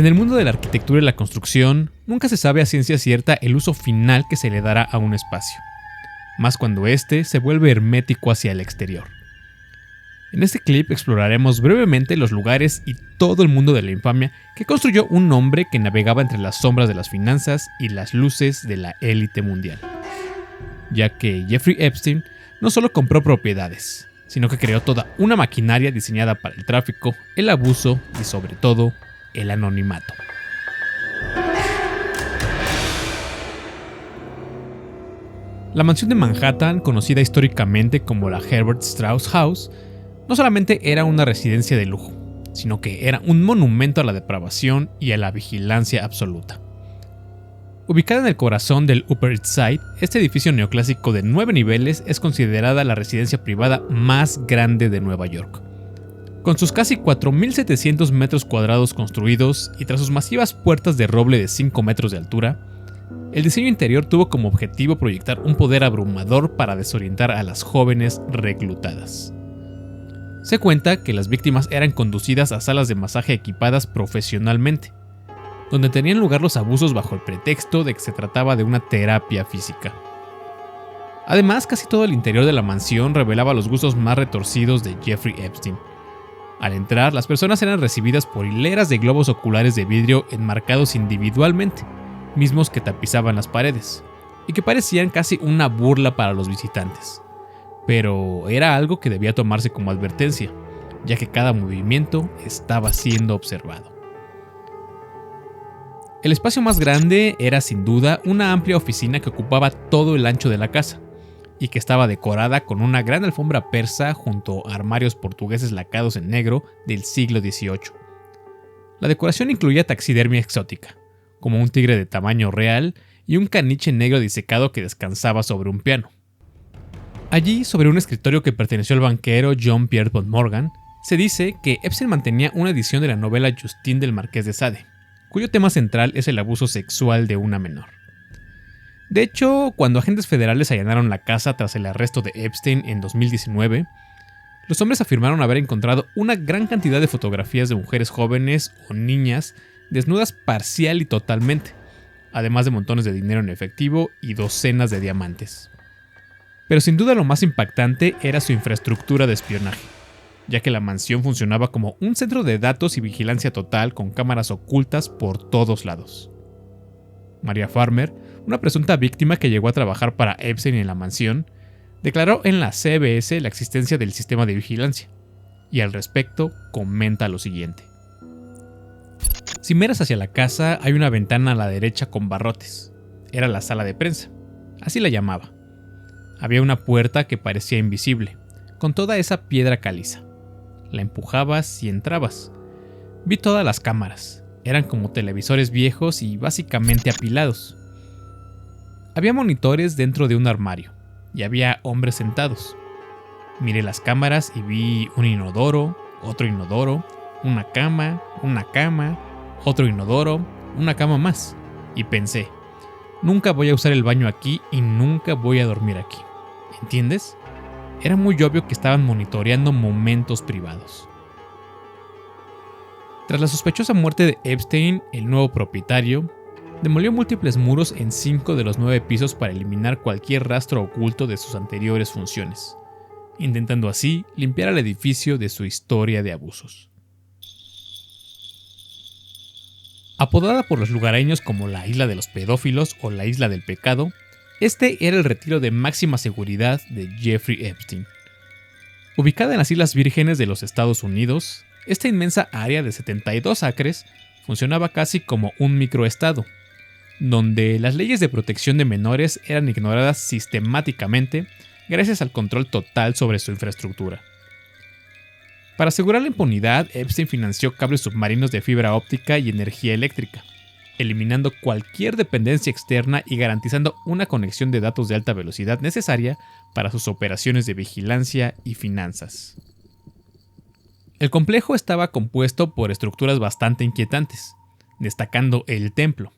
En el mundo de la arquitectura y la construcción, nunca se sabe a ciencia cierta el uso final que se le dará a un espacio, más cuando éste se vuelve hermético hacia el exterior. En este clip exploraremos brevemente los lugares y todo el mundo de la infamia que construyó un hombre que navegaba entre las sombras de las finanzas y las luces de la élite mundial. Ya que Jeffrey Epstein no solo compró propiedades, sino que creó toda una maquinaria diseñada para el tráfico, el abuso y sobre todo, el anonimato. La mansión de Manhattan, conocida históricamente como la Herbert Strauss House, no solamente era una residencia de lujo, sino que era un monumento a la depravación y a la vigilancia absoluta. Ubicada en el corazón del Upper East Side, este edificio neoclásico de 9 niveles es considerada la residencia privada más grande de Nueva York. Con sus casi 4.700 metros cuadrados construidos y tras sus masivas puertas de roble de 5 metros de altura, el diseño interior tuvo como objetivo proyectar un poder abrumador para desorientar a las jóvenes reclutadas. Se cuenta que las víctimas eran conducidas a salas de masaje equipadas profesionalmente, donde tenían lugar los abusos bajo el pretexto de que se trataba de una terapia física. Además, casi todo el interior de la mansión revelaba los gustos más retorcidos de Jeffrey Epstein. Al entrar, las personas eran recibidas por hileras de globos oculares de vidrio enmarcados individualmente, mismos que tapizaban las paredes, y que parecían casi una burla para los visitantes. Pero era algo que debía tomarse como advertencia, ya que cada movimiento estaba siendo observado. El espacio más grande era sin duda una amplia oficina que ocupaba todo el ancho de la casa, y que estaba decorada con una gran alfombra persa junto a armarios portugueses lacados en negro del siglo XVIII. La decoración incluía taxidermia exótica, como un tigre de tamaño real y un caniche negro disecado que descansaba sobre un piano. Allí, sobre un escritorio que perteneció al banquero John Pierre von Morgan, se dice que Epstein mantenía una edición de la novela Justine del Marqués de Sade, cuyo tema central es el abuso sexual de una menor. De hecho, cuando agentes federales allanaron la casa tras el arresto de Epstein en 2019, los hombres afirmaron haber encontrado una gran cantidad de fotografías de mujeres jóvenes o niñas desnudas parcial y totalmente, además de montones de dinero en efectivo y docenas de diamantes. Pero sin duda lo más impactante era su infraestructura de espionaje, ya que la mansión funcionaba como un centro de datos y vigilancia total con cámaras ocultas por todos lados. Maria Farmer, una presunta víctima que llegó a trabajar para Epstein en la mansión, declaró en la CBS la existencia del sistema de vigilancia, y al respecto comenta lo siguiente. Si miras hacia la casa, hay una ventana a la derecha con barrotes. Era la sala de prensa, así la llamaba. Había una puerta que parecía invisible, con toda esa piedra caliza. La empujabas y entrabas. Vi todas las cámaras. Eran como televisores viejos y básicamente apilados. Había monitores dentro de un armario, y había hombres sentados. Miré las cámaras y vi un inodoro, otro inodoro, una cama, otro inodoro, una cama más. Y pensé, nunca voy a usar el baño aquí y nunca voy a dormir aquí. ¿Entiendes? Era muy obvio que estaban monitoreando momentos privados. Tras la sospechosa muerte de Epstein, el nuevo propietario demolió múltiples muros en 5 de los 9 pisos para eliminar cualquier rastro oculto de sus anteriores funciones, intentando así limpiar al edificio de su historia de abusos. Apodada por los lugareños como la isla de los pedófilos o la isla del pecado, este era el retiro de máxima seguridad de Jeffrey Epstein. Ubicada en las Islas Vírgenes de los Estados Unidos, esta inmensa área de 72 acres funcionaba casi como un microestado, donde las leyes de protección de menores eran ignoradas sistemáticamente gracias al control total sobre su infraestructura. Para asegurar la impunidad, Epstein financió cables submarinos de fibra óptica y energía eléctrica, eliminando cualquier dependencia externa y garantizando una conexión de datos de alta velocidad necesaria para sus operaciones de vigilancia y finanzas. El complejo estaba compuesto por estructuras bastante inquietantes, destacando el templo,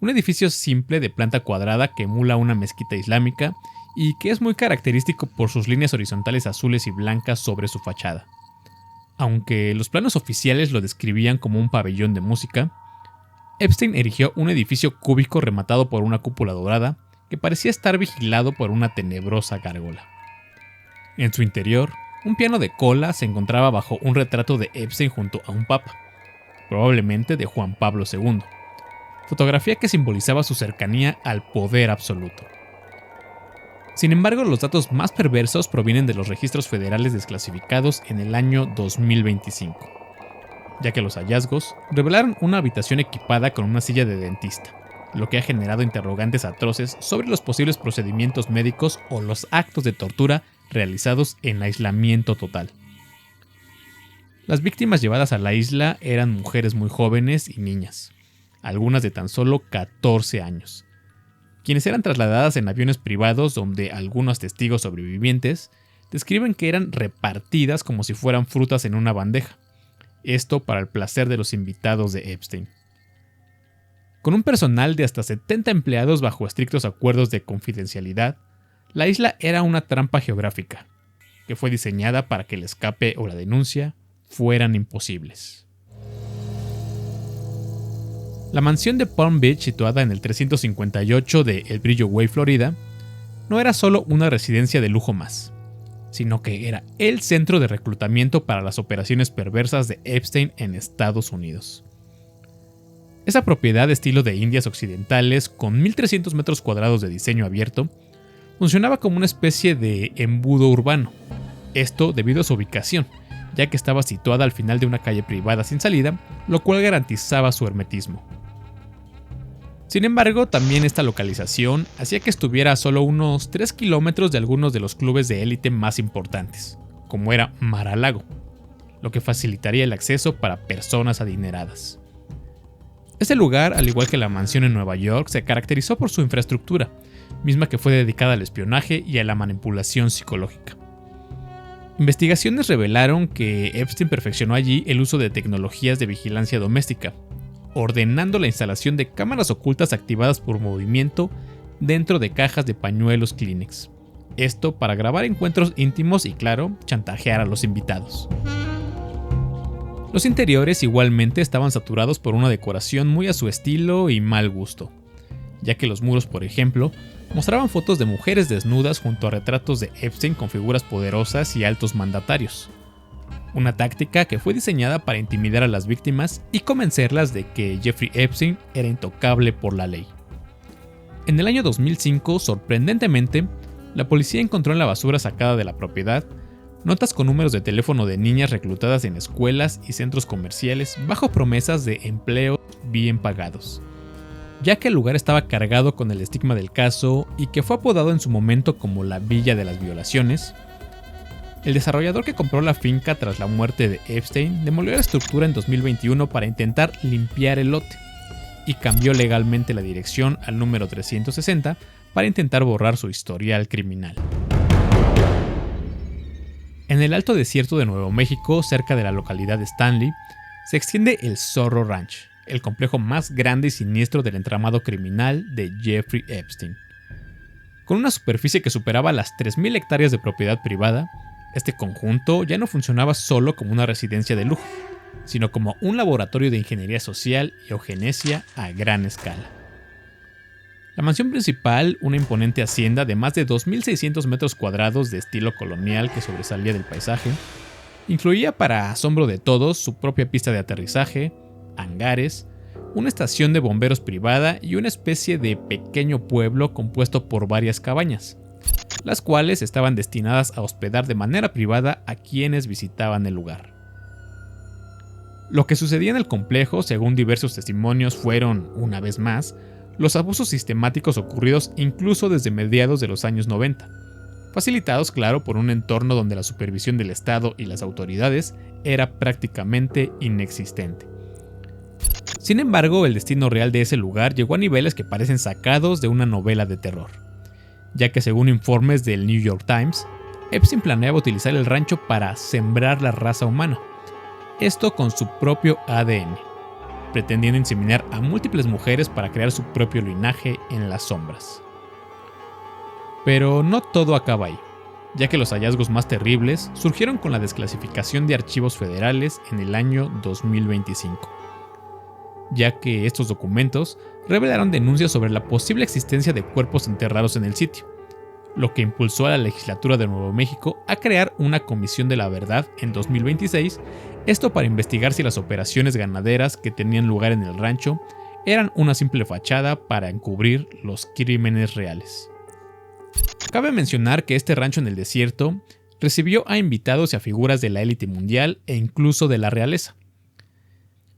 un edificio simple de planta cuadrada que emula una mezquita islámica y que es muy característico por sus líneas horizontales azules y blancas sobre su fachada. Aunque los planos oficiales lo describían como un pabellón de música, Epstein erigió un edificio cúbico rematado por una cúpula dorada que parecía estar vigilado por una tenebrosa gárgola. En su interior, un piano de cola se encontraba bajo un retrato de Epstein junto a un papa, probablemente de Juan Pablo II, fotografía que simbolizaba su cercanía al poder absoluto. Sin embargo, los datos más perversos provienen de los registros federales desclasificados en el año 2025, ya que los hallazgos revelaron una habitación equipada con una silla de dentista, lo que ha generado interrogantes atroces sobre los posibles procedimientos médicos o los actos de tortura realizados en aislamiento total. Las víctimas llevadas a la isla eran mujeres muy jóvenes y niñas, algunas de tan solo 14 años, quienes eran trasladadas en aviones privados donde algunos testigos sobrevivientes describen que eran repartidas como si fueran frutas en una bandeja, esto para el placer de los invitados de Epstein. Con un personal de hasta 70 empleados bajo estrictos acuerdos de confidencialidad, la isla era una trampa geográfica, que fue diseñada para que el escape o la denuncia fueran imposibles. La mansión de Palm Beach, situada en el 358 de El Brillo Way, Florida, no era solo una residencia de lujo más, sino que era el centro de reclutamiento para las operaciones perversas de Epstein en Estados Unidos. Esa propiedad de estilo de Indias occidentales, con 1.300 metros cuadrados de diseño abierto, funcionaba como una especie de embudo urbano, esto debido a su ubicación, ya que estaba situada al final de una calle privada sin salida, lo cual garantizaba su hermetismo. Sin embargo, también esta localización hacía que estuviera a solo unos 3 kilómetros de algunos de los clubes de élite más importantes, como era Mar-a-Lago, lo que facilitaría el acceso para personas adineradas. Este lugar, al igual que la mansión en Nueva York, se caracterizó por su infraestructura, misma que fue dedicada al espionaje y a la manipulación psicológica. Investigaciones revelaron que Epstein perfeccionó allí el uso de tecnologías de vigilancia doméstica, ordenando la instalación de cámaras ocultas activadas por movimiento dentro de cajas de pañuelos Kleenex. Esto para grabar encuentros íntimos y, claro, chantajear a los invitados. Los interiores igualmente estaban saturados por una decoración muy a su estilo y mal gusto, ya que los muros, por ejemplo, mostraban fotos de mujeres desnudas junto a retratos de Epstein con figuras poderosas y altos mandatarios. Una táctica que fue diseñada para intimidar a las víctimas y convencerlas de que Jeffrey Epstein era intocable por la ley. En el año 2005, sorprendentemente, la policía encontró en la basura sacada de la propiedad notas con números de teléfono de niñas reclutadas en escuelas y centros comerciales bajo promesas de empleos bien pagados. Ya que el lugar estaba cargado con el estigma del caso y que fue apodado en su momento como la Villa de las Violaciones, el desarrollador que compró la finca tras la muerte de Epstein demolió la estructura en 2021 para intentar limpiar el lote y cambió legalmente la dirección al número 360 para intentar borrar su historial criminal. En el Alto Desierto de Nuevo México, cerca de la localidad de Stanley, se extiende el Zorro Ranch, el complejo más grande y siniestro del entramado criminal de Jeffrey Epstein. Con una superficie que superaba las 3.000 hectáreas de propiedad privada, este conjunto ya no funcionaba solo como una residencia de lujo, sino como un laboratorio de ingeniería social y eugenesia a gran escala. La mansión principal, una imponente hacienda de más de 2.600 metros cuadrados de estilo colonial que sobresalía del paisaje, incluía para asombro de todos su propia pista de aterrizaje, hangares, una estación de bomberos privada y una especie de pequeño pueblo compuesto por varias cabañas, las cuales estaban destinadas a hospedar de manera privada a quienes visitaban el lugar. Lo que sucedía en el complejo, según diversos testimonios, fueron, una vez más, los abusos sistemáticos ocurridos incluso desde mediados de los años 90, facilitados, claro, por un entorno donde la supervisión del Estado y las autoridades era prácticamente inexistente. Sin embargo, el destino real de ese lugar llegó a niveles que parecen sacados de una novela de terror, ya que según informes del New York Times, Epstein planeaba utilizar el rancho para sembrar la raza humana, esto con su propio ADN, pretendiendo inseminar a múltiples mujeres para crear su propio linaje en las sombras. Pero no todo acaba ahí, ya que los hallazgos más terribles surgieron con la desclasificación de archivos federales en el año 2025. ya que estos documentos revelaron denuncias sobre la posible existencia de cuerpos enterrados en el sitio, lo que impulsó a la legislatura de Nuevo México a crear una Comisión de la Verdad en 2026, esto para investigar si las operaciones ganaderas que tenían lugar en el rancho eran una simple fachada para encubrir los crímenes reales. Cabe mencionar que este rancho en el desierto recibió a invitados y a figuras de la élite mundial e incluso de la realeza,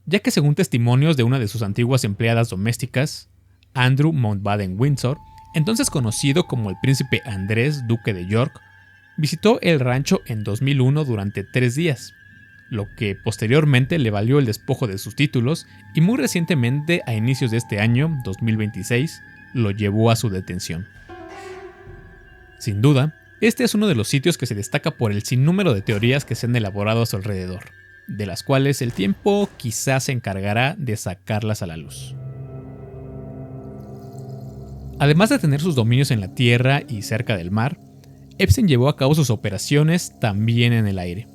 ya que según testimonios de una de sus antiguas empleadas domésticas, Andrew Mountbatten Windsor, entonces conocido como el príncipe Andrés, duque de York, visitó el rancho en 2001 durante 3 días, lo que posteriormente le valió el despojo de sus títulos y muy recientemente, a inicios de este año, 2026, lo llevó a su detención. Sin duda, este es uno de los sitios que se destaca por el sinnúmero de teorías que se han elaborado a su alrededor, de las cuales el tiempo quizás se encargará de sacarlas a la luz. Además de tener sus dominios en la tierra y cerca del mar, Epstein llevó a cabo sus operaciones también en el aire.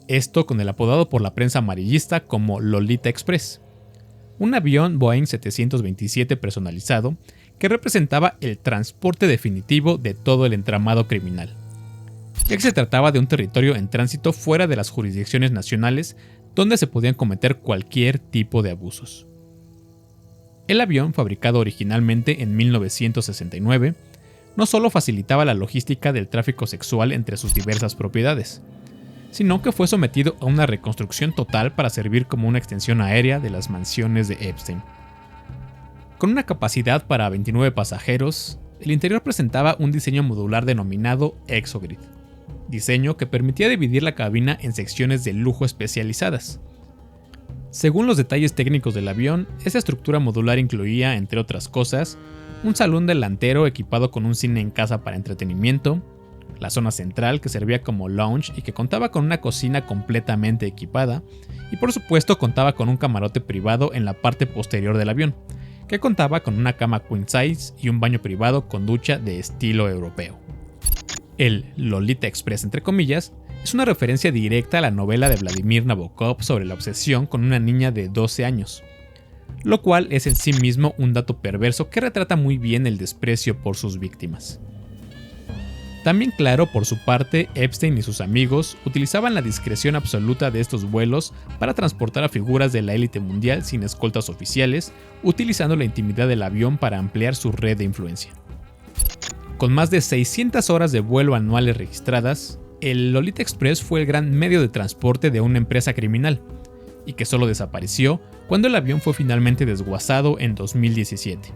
Esto con el apodado por la prensa amarillista como Lolita Express, un avión Boeing 727 personalizado que representaba el transporte definitivo de todo el entramado criminal, ya que se trataba de un territorio en tránsito fuera de las jurisdicciones nacionales donde se podían cometer cualquier tipo de abusos. El avión, fabricado originalmente en 1969, no solo facilitaba la logística del tráfico sexual entre sus diversas propiedades, sino que fue sometido a una reconstrucción total para servir como una extensión aérea de las mansiones de Epstein. Con una capacidad para 29 pasajeros, el interior presentaba un diseño modular denominado Exogrid, diseño que permitía dividir la cabina en secciones de lujo especializadas. Según los detalles técnicos del avión, esta estructura modular incluía, entre otras cosas, un salón delantero equipado con un cine en casa para entretenimiento, la zona central que servía como lounge y que contaba con una cocina completamente equipada, y por supuesto contaba con un camarote privado en la parte posterior del avión, que contaba con una cama queen size y un baño privado con ducha de estilo europeo. El Lolita Express, entre comillas, es una referencia directa a la novela de Vladimir Nabokov sobre la obsesión con una niña de 12 años, lo cual es en sí mismo un dato perverso que retrata muy bien el desprecio por sus víctimas. También claro, por su parte, Epstein y sus amigos utilizaban la discreción absoluta de estos vuelos para transportar a figuras de la élite mundial sin escoltas oficiales, utilizando la intimidad del avión para ampliar su red de influencia. Con más de 600 horas de vuelo anuales registradas, el Lolita Express fue el gran medio de transporte de una empresa criminal, y que solo desapareció cuando el avión fue finalmente desguazado en 2017,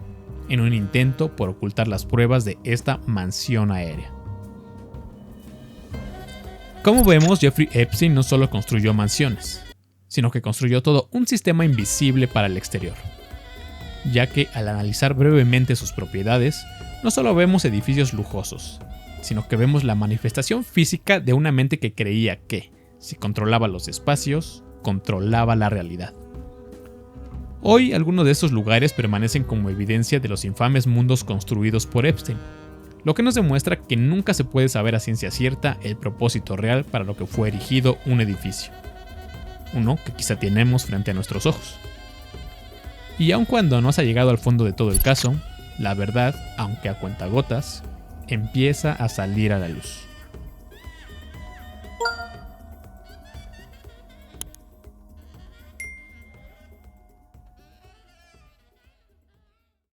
en un intento por ocultar las pruebas de esta mansión aérea. Como vemos, Jeffrey Epstein no solo construyó mansiones, sino que construyó todo un sistema invisible para el exterior, ya que al analizar brevemente sus propiedades, no solo vemos edificios lujosos, sino que vemos la manifestación física de una mente que creía que, si controlaba los espacios, controlaba la realidad. Hoy, algunos de estos lugares permanecen como evidencia de los infames mundos construidos por Epstein, lo que nos demuestra que nunca se puede saber a ciencia cierta el propósito real para lo que fue erigido un edificio, uno que quizá tenemos frente a nuestros ojos. Y aun cuando no se ha llegado al fondo de todo el caso, la verdad, aunque a cuentagotas, empieza a salir a la luz.